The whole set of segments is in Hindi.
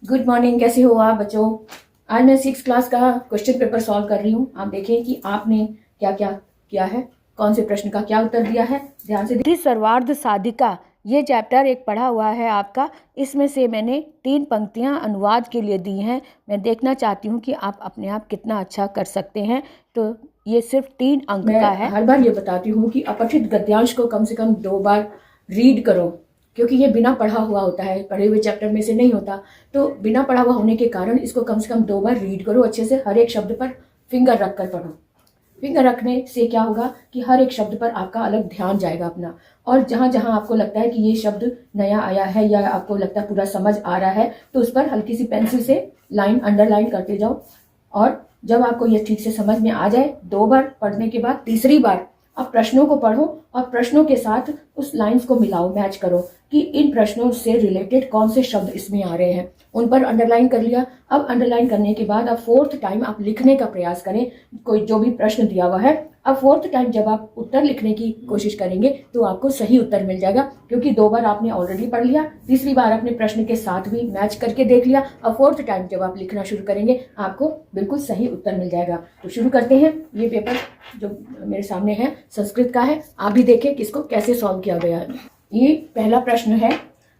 Good morning. कैसे हो आप बच्चों? आज मैं 6 क्लास का क्वेश्चन पेपर सॉल्व कर रही हूँ। आप देखें कि आपने क्या क्या किया है, कौन से प्रश्न का क्या उत्तर दिया है। ध्यान से देखिए। सर्वार्ध साधिका ये चैप्टर एक पढ़ा हुआ है आपका। इसमें से मैंने 3 पंक्तियाँ अनुवाद के लिए दी हैं। मैं देखना चाहती हूँ कि आप अपने आप कितना अच्छा कर सकते हैं। तो ये सिर्फ 3 अंक का है। हर बार ये बताती हूँ कि अपठित गद्यांश को कम से कम 2 बार रीड करो, क्योंकि ये बिना पढ़ा हुआ होता है, पढ़े हुए चैप्टर में से नहीं होता। तो बिना पढ़ा हुआ होने के कारण इसको कम से कम 2 बार रीड करो अच्छे से। हर एक शब्द पर फिंगर रख कर पढ़ो। फिंगर रखने से क्या होगा कि हर एक शब्द पर आपका अलग ध्यान जाएगा अपना, और जहां जहां आपको लगता है कि ये शब्द नया आया है या आपको लगता है पूरा समझ आ रहा है, तो उस पर हल्की सी पेंसिल से लाइन अंडरलाइन करते जाओ। और जब आपको ये ठीक से समझ में आ जाए, 2 बार पढ़ने के बाद तीसरी बार अब प्रश्नों को पढ़ो और प्रश्नों के साथ उस लाइंस को मिलाओ, मैच करो कि इन प्रश्नों से रिलेटेड कौन से शब्द इसमें आ रहे हैं। उन पर अंडरलाइन कर लिया। अब अंडरलाइन करने के बाद अब 4th टाइम आप लिखने का प्रयास करें कोई जो भी प्रश्न दिया हुआ है। अब 4th टाइम जब आप उत्तर लिखने की कोशिश करेंगे तो आपको सही उत्तर मिल जाएगा, क्योंकि 2 बार आपने ऑलरेडी पढ़ लिया, तीसरी बार अपने प्रश्न के साथ भी मैच करके देख लिया। अब 4th टाइम जब आप लिखना शुरू करेंगे आपको बिल्कुल सही उत्तर मिल जाएगा। तो शुरू करते हैं। ये पेपर जो मेरे सामने है संस्कृत का है। आप भी देखें कि इसको कैसे सॉल्व किया गया है। ये पहला प्रश्न है।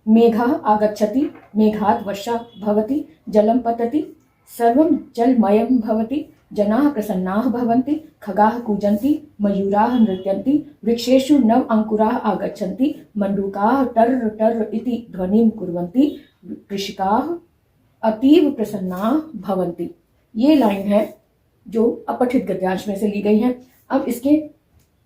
मेघः आगच्छति, मेघात् वर्षा भवति, जलं पतति, सर्वं जलमयं भवति, जनाः प्रसन्नाः भवन्ति, खगाः कूजन्ति, मयूराः नृत्यन्ति, वृक्षेषु नव अंकुराः आगच्छन्ति, मण्डूकाः टर्र टर्र इति ध्वनिं कुर्वन्ति, कृषकाः अतीव प्रसन्नाः भवन्ति। ये लाइन है जो अपठित गद्यांश में से ली गई है। अब इसके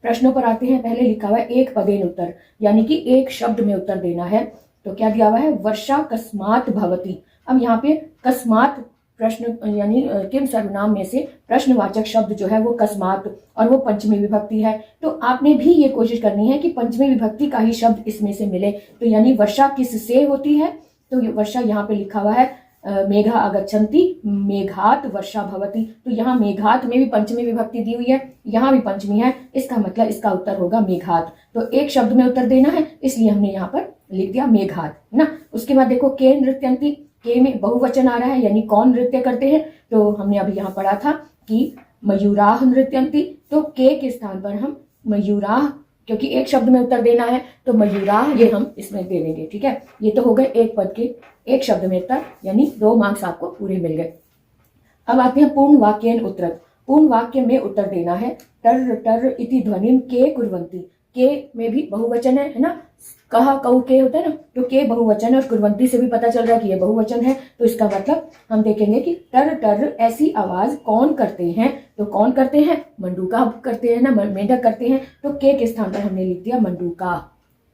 प्रश्नों पर आते हैं। पहले लिखा हुआ है एक पदेन उत्तर, यानी कि एक शब्द में उत्तर देना है। तो क्या दिया हुआ है? वर्षा कस्मात् भवति। अब यहाँ पे कस्मात् प्रश्न यानी किम सर्वनाम में से प्रश्नवाचक शब्द जो है वो कस्मात्, और वो पंचमी विभक्ति है। तो आपने भी ये कोशिश करनी है कि पंचमी विभक्ति का ही शब्द इसमें से मिले। तो यानी वर्षा किससे होती है? तो ये वर्षा यहाँ पे लिखा हुआ है मेघा आगच्छन्ति, मेघात वर्षा भवति। तो यहाँ मेघात में भी पंचमी विभक्ति दी हुई है, यहाँ भी पंचमी है। इसका मतलब इसका उत्तर होगा मेघात। तो एक शब्द में उत्तर देना है, इसलिए हमने यहाँ पर लिख दिया मेघात, है ना। उसके बाद देखो के नृत्यन्ति, के में बहुवचन आ रहा है, यानी कौन नृत्य करते हैं। तो हमने अभी यहाँ पढ़ा था कि मयूराह नृत्यन्ति, तो के स्थान पर हम मयूराह, क्योंकि एक शब्द में उत्तर देना है तो मयूराह ये हम इसमें दे देंगे। ठीक है, ये तो हो गए एक पद के एक शब्द में उत्तर, यानी 2 मार्क्स आपको पूरे मिल गए। अब आते हैं पूर्ण वाक्येन उत्तर। पूर्ण वाक्य में उत्तर देना है। टर्र टर्र इति ध्वनिं के कुर्वन्ति, के में भी बहुवचन है ना। कहा कऊ के होता है ना, तो के बहुवचन है, और कुर्वन्ति से भी पता चल रहा है कि ये बहुवचन है। तो इसका मतलब हम देखेंगे कि टर्र टर्र ऐसी आवाज कौन करते हैं। तो कौन करते हैं? मंडूका करते हैं ना, मेंढक करते हैं। तो के स्थान पर हमने लिख दिया मंडूका,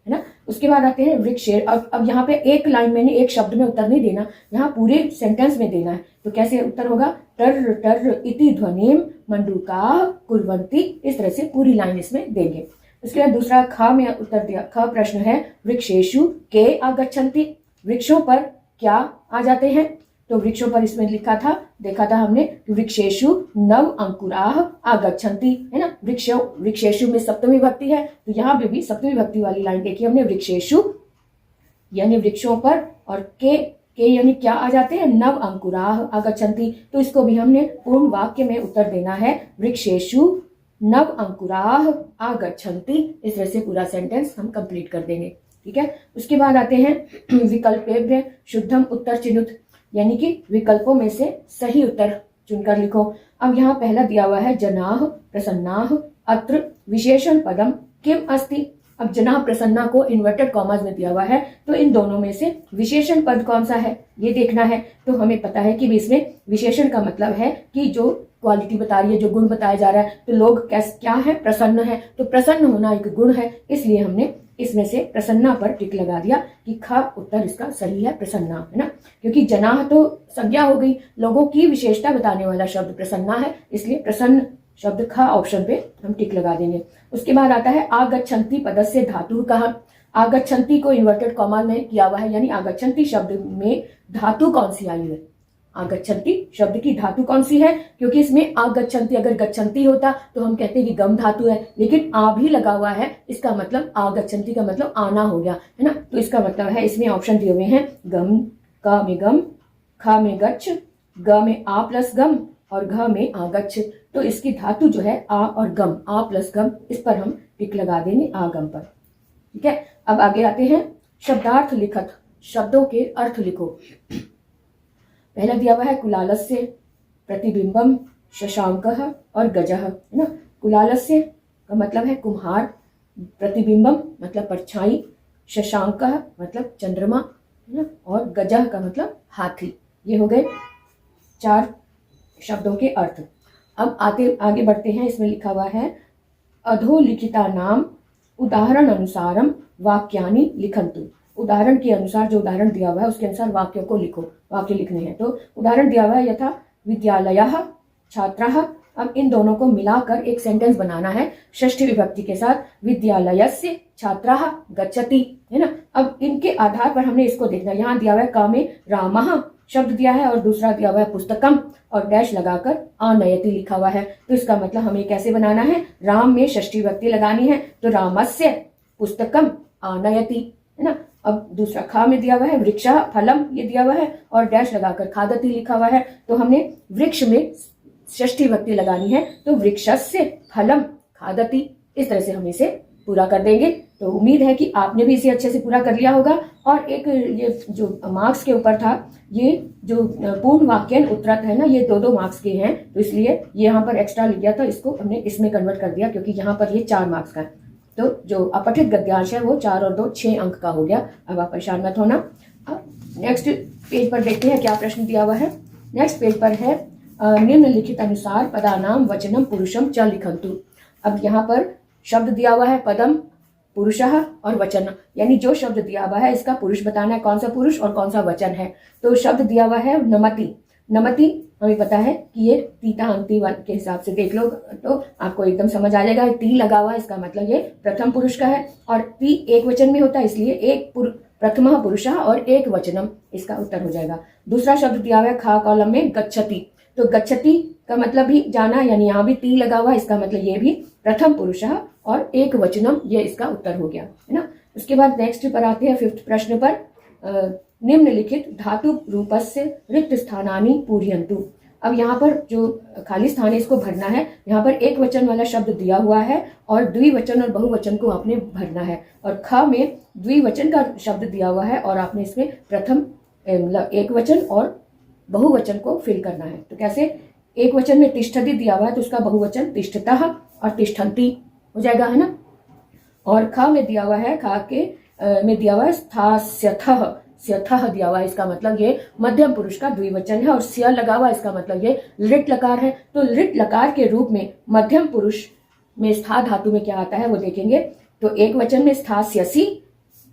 है ना। उसके बाद आते हैं वृक्षेर। अब यहाँ पे एक लाइन मैंने एक शब्द में उत्तर नहीं देना, यहाँ पूरे सेंटेंस में देना है। तो कैसे उत्तर होगा? टर्र टर्र इति ध्वनिं मंडूकाः कुर्वन्ति। इस तरह से पूरी लाइन इसमें देंगे। उसके बाद दूसरा ख में उत्तर दिया। ख प्रश्न है वृक्षेषु के आगच्छन्ति, वृक्षों पर क्या आ जाते हैं। तो वृक्षों पर इसमें लिखा था, देखा था हमने, वृक्षेषु नव अंकुराः आगच्छन्ति, है ना। वृक्षेषु में सप्तमी विभक्ति है, तो यहाँ पे भी सप्तमी विभक्ति वाली लाइन देखी हमने। वृक्षेषु यानी वृक्षों पर, और के यानी क्या आ जाते हैं? नव अंकुराः आगच्छन्ति। तो इसको भी हमने पूर्ण वाक्य में उत्तर देना है। वृक्षेषु नव अंकुराः आगच्छन्ति। इस तरह से पूरा सेंटेंस हम कंप्लीट कर देंगे। ठीक है। उसके बाद आते हैं विकल्पेभ्य शुद्धम उत्तर चिनुत, यानी कि विकल्पों में से सही उत्तर चुनकर लिखो। अब यहाँ पहला दिया हुआ है जनाः प्रसन्नाः, अत्र विशेषण पदम किम अस्ति। अब जनाः प्रसन्ना को इन्वर्टेड कॉमास में दिया हुआ है, तो इन दोनों में से विशेषण पद कौन सा है ये देखना है। तो हमें पता है कि इसमें विशेषण का मतलब है कि जो क्वालिटी बता रही है, जो गुण बताया जा रहा है। तो लोग क्या है? प्रसन्न है। तो प्रसन्न होना एक गुण है, इसलिए हमने इसमें से प्रसन्ना पर टिक लगा दिया कि ख उत्तर इसका सही है, प्रसन्ना, है ना। क्योंकि जनाः तो संज्ञा हो गई, लोगों की विशेषता बताने वाला शब्द प्रसन्ना है, इसलिए प्रसन्न शब्द ख ऑप्शन पे हम टिक लगा देंगे। उसके बाद आता है आगच्छन्ति पदस्य धातु कहा। आगच्छन्ति को इन्वर्टेड कॉमा में किया हुआ है, यानी आगच्छन्ति शब्द में धातु कौन सी आई है। आगच्छन्ति शब्द की धातु कौन सी है? क्योंकि इसमें आगच्छन्ति अगर गच्छन्ति होता तो हम कहते हैं कि गम धातु है, लेकिन आ भी लगा हुआ है, इसका मतलब आगच्छन्ति का मतलब आना हो गया, है ना। तो इसका मतलब है इसमें ऑप्शन दिए हुए हैं गम, का में गम, ख में गच्छ, ग में आ प्लस गम और घ में आगच्छ। तो इसकी धातु जो है आ और गम, आ प्लस गम, इस पर हम टिक लगा देंगे आगम पर। ठीक है, अब आगे आते हैं शब्दार्थ लिखत, शब्दों के अर्थ लिखो। पहला दिया हुआ है कुलालस्य, प्रतिबिंबम, शशांकः और गजः, है ना। कुलालस्य का मतलब है कुम्हार, प्रतिबिंबम मतलब परछाई, शशांकः मतलब चंद्रमा, है ना, और गजः का मतलब हाथी। ये हो गए 4 शब्दों के अर्थ। अब आगे बढ़ते हैं। इसमें लिखा हुआ है अधोलिखिता नाम उदाहरण अनुसारम वाक्यानि लिखन्तु। उदाहरण के अनुसार, जो उदाहरण दिया हुआ है उसके अनुसार वाक्यों को लिखो, वाक्य लिखने हैं। तो उदाहरण दिया हुआ है यथा विद्यालयः छात्राः। अब इन दोनों को मिलाकर एक सेंटेंस बनाना है षष्ठी विभक्ति के साथ, विद्यालयस्य छात्राः गच्छति, है ना। अब इनके आधार पर हमने इसको देखना। यहाँ दिया हुआ है क में रामः शब्द दिया है और दूसरा दिया हुआ है पुस्तकम और डैश लगाकर आनयति लिखा हुआ है। तो इसका मतलब हमें कैसे बनाना है, राम में षष्ठी विभक्ति लगानी है तो रामस्य पुस्तकम आनयति, है ना। अब दूसरा खा में दिया हुआ है वृक्षः फलम, ये दिया हुआ है और डैश लगाकर खादति लिखा हुआ है। तो हमने वृक्ष में षष्ठी विभक्ति लगानी है तो वृक्षस्य फलम खादति। इस तरह से हम इसे पूरा कर देंगे। तो उम्मीद है कि आपने भी इसे अच्छे से पूरा कर लिया होगा। और एक ये जो मार्क्स के ऊपर था, ये जो पूर्ण वाक्यन उत्तरत है ना, ये 2-2 मार्क्स के हैं, तो इसलिए ये यहाँ पर एक्स्ट्रा लिख दिया था, इसको हमने इसमें कन्वर्ट कर दिया क्योंकि यहाँ पर ये 4 मार्क्स का है। तो जो अपठित गद्यांश है वो 4 और 2 6 अंक का हो गया। अब आप परेशान मत होना। अब नेक्स्ट पेज पर देखते हैं क्या प्रश्न दिया हुआ है। नेक्स्ट पेज पर है निम्नलिखित अनुसार पदानाम वचनम पुरुषम च लिखन्तु। अब यहाँ पर शब्द दिया हुआ है पदम, पुरुषः और वचन, यानी जो शब्द दिया हुआ है इसका पुरुष बताना है, कौन सा पुरुष और कौन सा वचन है। तो शब्द दिया हुआ है नमति। नमति हमें पता है कि ये तीता अंति के हिसाब से देख लो तो आपको एकदम समझ आ जाएगा। टी लगा हुआ है, इसका मतलब ये प्रथम पुरुष का है और टी एक वचन में होता है, इसलिए एक प्रथम पुरुषः और एक वचनम, इसका उत्तर हो जाएगा। दूसरा शब्द दिया हुआ है खा कॉलम में गच्छति। तो गच्छति का मतलब भी जाना, यानी यहाँ भी टी लगा हुआ है, इसका मतलब ये भी प्रथम पुरुषः और एक वचनम, ये इसका उत्तर हो गया, है ना। उसके बाद नेक्स्ट पर आते हैं 5th प्रश्न पर। निम्नलिखित धातु रूपस्य रिक्त स्थानानि पूरयन्तु। अब यहाँ पर जो खाली स्थान है इसको भरना है। यहाँ पर एक वचन वाला शब्द दिया हुआ है और द्विवचन और बहुवचन को आपने भरना है। और ख में द्विवचन का शब्द दिया हुआ है और आपने इसमें प्रथम एक वचन और बहुवचन को फिल करना है। तो कैसे, एक वचन में तिष्ठति दिया हुआ है तो उसका बहुवचन तिष्ठतः और तिष्ठन्ति हो जाएगा, है ना। और ख में दिया हुआ है, खा के में दिया हुआ है स्थास्यथः, स्यथः दिया हुआ है, इसका मतलब ये मध्यम पुरुष का द्विवचन है। और स्य लगा हुआ है, इसका मतलब ये लिट लकार है। तो लिट लकार के रूप में मध्यम पुरुष में स्था धातु में क्या आता है वो देखेंगे। तो एक वचन में स्थास्यसि,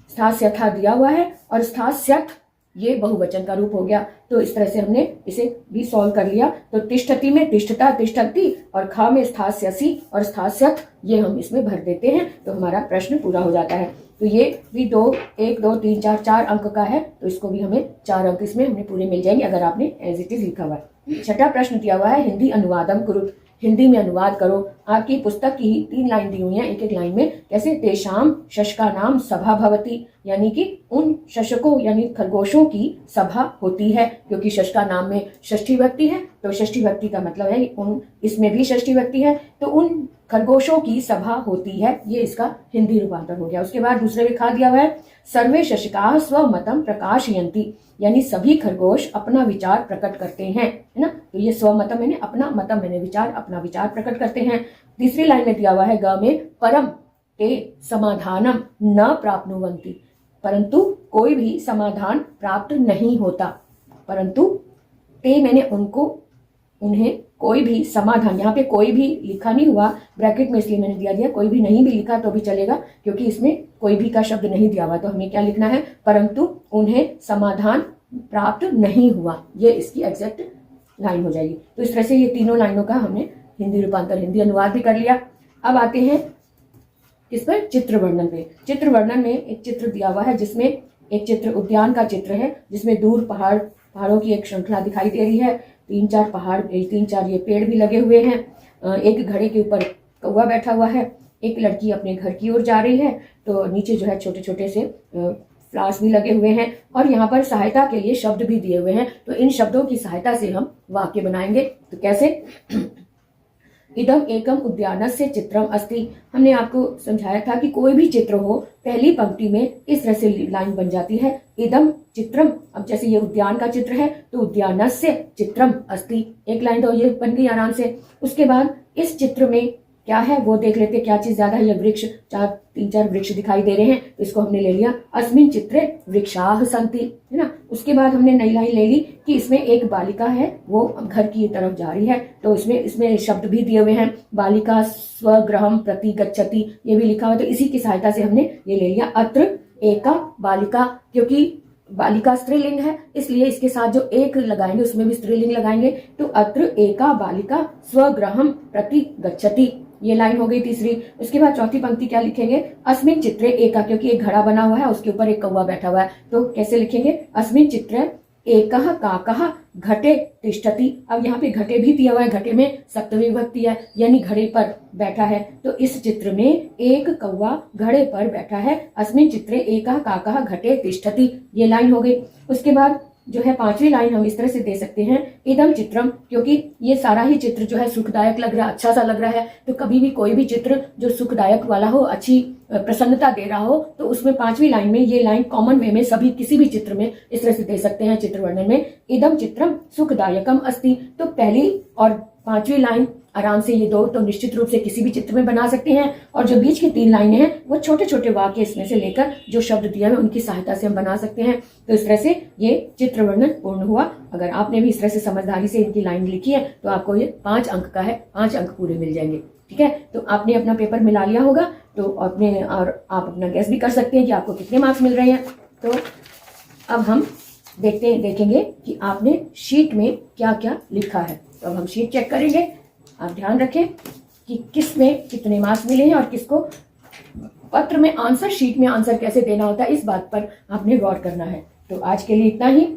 स्थास्यथा दिया हुआ है और स्थास्यथ ये बहुवचन का रूप हो गया। तो इस तरह से हमने इसे भी सॉल्व कर लिया। तो तिष्ठति में तिष्ठता तिष्ठति और खा में स्थास्यसि और स्थास्यथ, ये हम इसमें भर देते हैं तो हमारा प्रश्न पूरा हो जाता है। तो ये भी 1 2 3 4 अंक का है, तो इसको भी हमें 4 अंक इसमें हमें पूरे मिल जाएंगे अगर आपने एज इट इज लिखा हुआ है। 6ठा प्रश्न दिया हुआ है हिंदी अनुवादम कुरुत। हिंदी में अनुवाद करो। आपकी पुस्तक की ही 3 लाइन दी हुई है, एक एक लाइन में। कैसे, तेषाम शशका नाम सभा भवति, यानी कि उन शशकों यानी खरगोशों की सभा होती है, क्योंकि शशका नाम में षष्ठी विभक्ति है। तो षष्ठी विभक्ति का मतलब है उन, इसमें भी षष्ठी विभक्ति है, तो उन खरगोशों की सभा होती है। ये इसका हिंदी रूपांतर हो गया। उसके बाद दूसरे में खा दिया हुआ है सर्वे शशकाः स्वमतम प्रकाशयन्ति, यानी सभी खरगोश अपना विचार प्रकट करते हैं, है ना। तो ये स्वमतम मैंने अपना, मतम मैंने विचार, अपना विचार प्रकट करते हैं। तीसरी लाइन में दिया हुआ है ग में परम ते समाधानम न प्राप्नुवन्ति, परंतु कोई भी समाधान प्राप्त नहीं होता। परंतु ते मैंने उनको, उन्हें कोई भी समाधान, यहाँ पे कोई भी लिखा नहीं हुआ ब्रैकेट में, इसलिए मैंने दिया कोई भी नहीं भी लिखा तो भी चलेगा, क्योंकि इसमें कोई भी का शब्द नहीं दिया हुआ। तो हमें क्या लिखना है, परंतु उन्हें समाधान प्राप्त नहीं हुआ, ये इसकी एग्जैक्ट लाइन हो जाएगी। तो इस तरह से ये तीनों लाइनों का हमने हिंदी रूपांतर, हिंदी अनुवाद भी कर लिया। अब आते हैं किस पर, चित्र वर्णन पे। चित्र वर्णन में एक चित्र दिया हुआ है जिसमें एक चित्र उद्यान का चित्र है, जिसमें दूर पहाड़ों की एक श्रृंखला दिखाई दे रही है। 3-4 पहाड़, 3-4 ये पेड़ भी लगे हुए हैं। एक घड़े के ऊपर कौवा बैठा हुआ है। एक लड़की अपने घर की ओर जा रही है, तो नीचे जो है छोटे छोटे से फ्लावर्स भी लगे हुए हैं और यहाँ पर सहायता के लिए शब्द भी दिए हुए हैं। तो इन शब्दों की सहायता से हम वाक्य बनाएंगे। तो कैसे? इदम एकम उद्यानस्य चित्रम अस्ति। हमने आपको समझाया था कि कोई भी चित्र हो पहली पंक्ति में इस तरह से लाइन बन जाती है, इदम चित्रम। अब जैसे ये उद्यान का चित्र है तो उद्यानस्य चित्रम अस्ति, एक लाइन तो ये बन गई आराम से। उसके बाद इस चित्र में क्या है वो देख लेते, क्या चीज ज्यादा है। ये वृक्ष, तीन चार वृक्ष दिखाई दे रहे हैं, तो इसको हमने ले लिया। अस्मिन चित्रे वृक्षाः सन्ति, है ना। उसके बाद हमने नई लाइन ले ली कि इसमें एक बालिका है, वो घर की तरफ जा रही है। तो इसमें शब्द भी दिए हुए हैं, बालिका स्वगृहं प्रति गच्छति, ये भी लिखा हुआ। तो इसी की सहायता से हमने ये ले लिया। अत्र एका बालिका, क्योंकि बालिका स्त्रीलिंग है इसलिए इसके साथ जो एक लगाएंगे उसमें भी स्त्रीलिंग लगाएंगे। तो अत्र एका बालिका स्वगृहं प्रति गच्छति, ये लाइन हो गई तीसरी। उसके बाद चौथी पंक्ति क्या लिखेंगे? अस्मिन चित्रे एका, क्योंकि एक घड़ा बना हुआ है उसके ऊपर एक कौवा बैठा हुआ है, तो कैसे लिखेंगे? अस्मिन चित्रे एकः काकः घटे तिष्ठति। अब यहाँ पे घटे भी दिया हुआ है, घटे में सप्तमी विभक्ति है यानी घड़े पर बैठा है। तो इस चित्र में एक कौवा घड़े पर बैठा है। अस्मिन चित्रे एकः काकः घटे तिष्ठति, ये लाइन हो गई। उसके बाद जो है पांचवी लाइन हम इस तरह से दे सकते हैं, इदम चित्रम, क्योंकि ये सारा ही चित्र जो है सुखदायक लग रहा है, अच्छा सा लग रहा है। तो कभी भी कोई भी चित्र जो सुखदायक वाला हो, अच्छी प्रसन्नता दे रहा हो, तो उसमें पांचवी लाइन में ये लाइन कॉमन वे में सभी किसी भी चित्र में इस तरह से दे सकते हैं। चित्र वर्णन में इदम चित्रम सुखदायकम अस्ति। तो पहली और पांचवी लाइन आराम से ये दो तो निश्चित रूप से किसी भी चित्र में बना सकते हैं, और जो बीच की तीन लाइनें हैं वो छोटे छोटे वाक्य इसमें से लेकर जो शब्द दिया है उनकी सहायता से हम बना सकते हैं। तो इस तरह से ये चित्र वर्णन पूर्ण हुआ। अगर आपने भी इस तरह से समझदारी से इनकी लाइन लिखी है तो आपको ये 5 अंक का है, 5 अंक पूरे मिल जाएंगे। ठीक है, तो आपने अपना पेपर मिला लिया होगा, तो और आप अपना गैस भी कर सकते हैं कि आपको कितने मार्क्स मिल रहे हैं। तो अब हम देखेंगे कि आपने शीट में क्या क्या लिखा है। तो अब हम शीट चेक करेंगे। आप ध्यान रखें कि किस में कितने मार्क्स मिले हैं और किसको पत्र में आंसर शीट में आंसर कैसे देना होता है, इस बात पर आपने गौर करना है। तो आज के लिए इतना ही।